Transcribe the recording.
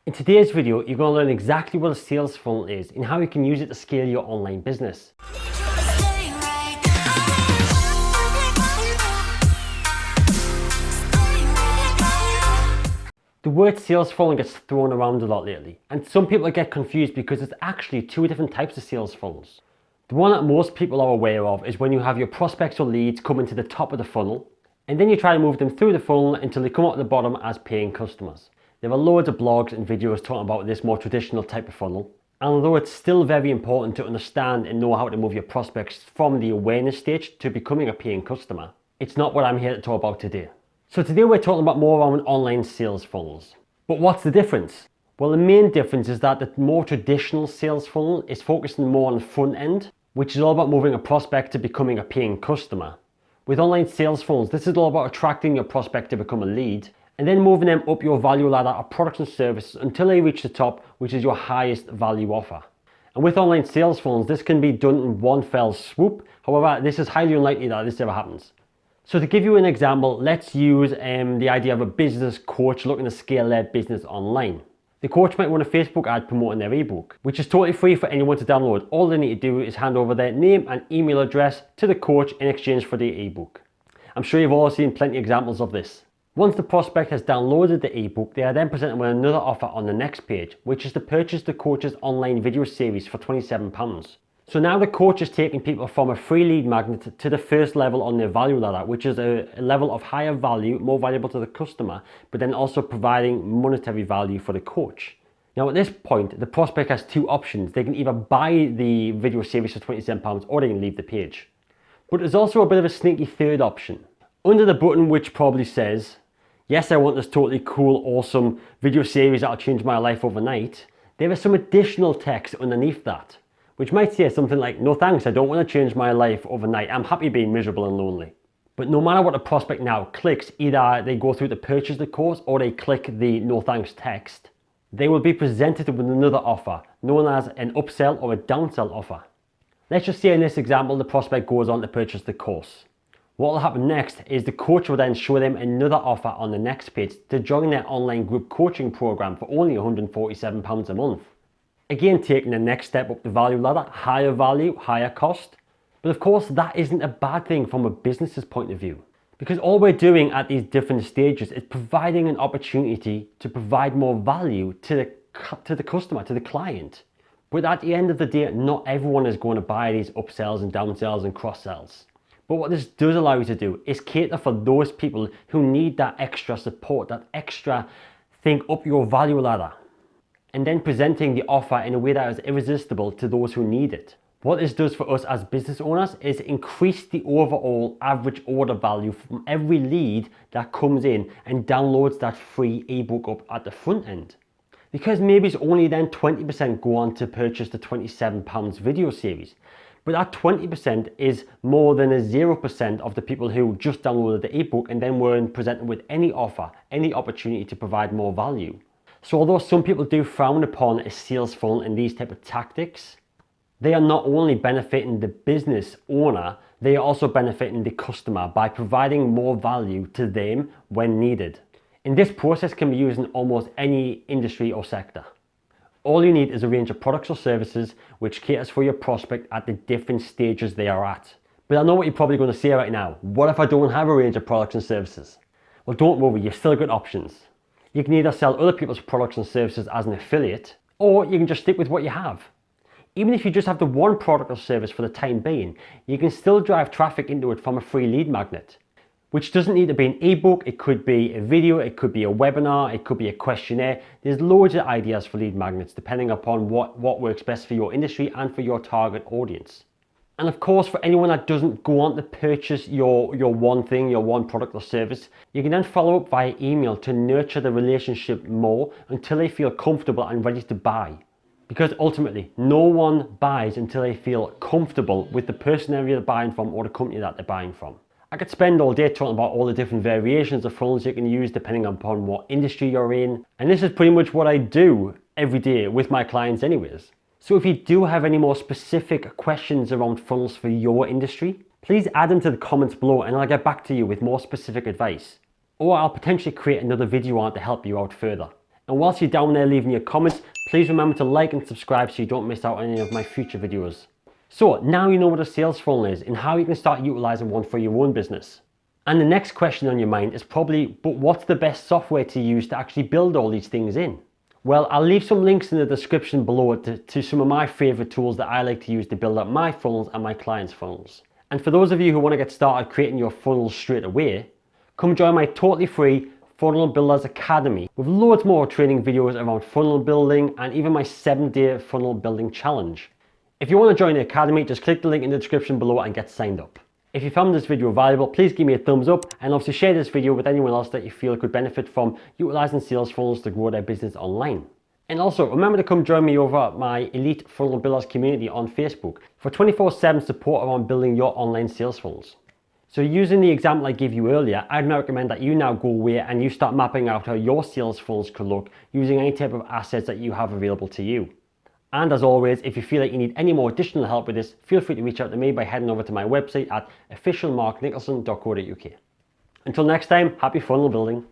In today's video, you're going to learn exactly what a sales funnel is and how you can use it to scale your online business. The word sales funnel gets thrown around a lot lately, and some people get confused because it's actually two different types of sales funnels. The one that most people are aware of is when you have your prospects or leads coming to the top of the funnel, and then you try to move them through the funnel until they come out at the bottom as paying customers. There are loads of blogs and videos talking about this more traditional type of funnel, and although it's still very important to understand and know how to move your prospects from the awareness stage to becoming a paying customer, it's not what I'm here to talk about today. So today we're talking about more around online sales funnels. But what's the difference? Well, the main difference is that the more traditional sales funnel is focusing more on the front end, which is all about moving a prospect to becoming a paying customer. With online sales funnels, this is all about attracting your prospect to become a lead and then moving them up your value ladder of products and services until they reach the top, which is your highest value offer. And with online sales funnels, this can be done in one fell swoop. However, this is highly unlikely that this ever happens. So to give you an example, let's use the idea of a business coach looking to scale their business online. The coach might run a Facebook ad promoting their ebook, which is totally free for anyone to download. All they need to do is hand over their name and email address to the coach in exchange for the ebook. I'm sure you've all seen plenty of examples of this. Once the prospect has downloaded the ebook, they are then presented with another offer on the next page, which is to purchase the coach's online video series for £27. So now the coach is taking people from a free lead magnet to the first level on their value ladder, which is a level of higher value, more valuable to the customer, but then also providing monetary value for the coach. Now at this point, the prospect has two options. They can either buy the video series for £27 or they can leave the page. But there's also a bit of a sneaky third option. Under the button which probably says, yes, I want this totally cool, awesome video series that'll change my life overnight, there is some additional text underneath that, which might say something like, no thanks, I don't want to change my life overnight. I'm happy being miserable and lonely. But no matter what the prospect now clicks, either they go through to purchase the course or they click the no thanks text, they will be presented with another offer known as an upsell or a downsell offer. Let's just say in this example, the prospect goes on to purchase the course. What will happen next is the coach will then show them another offer on the next page to join their online group coaching program for only £147 a month. Again, taking the next step up the value ladder, higher value, higher cost. But of course, that isn't a bad thing from a business's point of view, because all we're doing at these different stages is providing an opportunity to provide more value to the customer, to the client. But at the end of the day, not everyone is going to buy these upsells and downsells and cross-sells. But what this does allow you to do is cater for those people who need that extra support, that extra thing up your value ladder, and then presenting the offer in a way that is irresistible to those who need it. What this does for us as business owners is increase the overall average order value from every lead that comes in and downloads that free ebook up at the front end. Because maybe it's only then 20% go on to purchase the £27 video series. But that 20% is more than a 0% of the people who just downloaded the ebook and then weren't presented with any offer, any opportunity to provide more value. So although some people do frown upon a sales funnel and these type of tactics, they are not only benefiting the business owner, they are also benefiting the customer by providing more value to them when needed. And this process can be used in almost any industry or sector. All you need is a range of products or services which caters for your prospect at the different stages they are at. But I know what you're probably going to say right now. What if I don't have a range of products and services? Well, don't worry, you've still got options. You can either sell other people's products and services as an affiliate, or you can just stick with what you have. Even if you just have the one product or service for the time being, you can still drive traffic into it from a free lead magnet, which doesn't need to be an ebook. It could be a video, it could be a webinar, it could be a questionnaire. There's loads of ideas for lead magnets depending upon what works best for your industry and for your target audience. And of course, for anyone that doesn't go on to purchase your one thing, your one product or service, you can then follow up via email to nurture the relationship more until they feel comfortable and ready to buy. Because ultimately, no one buys until they feel comfortable with the person they're buying from or the company that they're buying from. I could spend all day talking about all the different variations of funnels you can use depending upon what industry you're in. And this is pretty much what I do every day with my clients anyways. So if you do have any more specific questions around funnels for your industry, please add them to the comments below and I'll get back to you with more specific advice. Or I'll potentially create another video on it to help you out further. And whilst you're down there leaving your comments, please remember to like and subscribe so you don't miss out on any of my future videos. So now you know what a sales funnel is and how you can start utilizing one for your own business. And the next question on your mind is probably, but what's the best software to use to actually build all these things in? Well, I'll leave some links in the description below to some of my favorite tools that I like to use to build up my funnels and my clients' funnels. And for those of you who want to get started creating your funnels straight away, come join my totally free Funnel Builders Academy with loads more training videos around funnel building and even my 7-day funnel building challenge. If you want to join the Academy, just click the link in the description below and get signed up. If you found this video valuable, please give me a thumbs up and obviously share this video with anyone else that you feel could benefit from utilizing sales funnels to grow their business online. And also remember to come join me over at my Elite Funnel Builders community on Facebook for 24/7 support around building your online sales funnels. So using the example I gave you earlier, I'd now recommend that you now go away and you start mapping out how your sales funnels could look using any type of assets that you have available to you. And as always, if you feel like you need any more additional help with this, feel free to reach out to me by heading over to my website at officialmarknicholson.co.uk. Until next time, happy funnel building.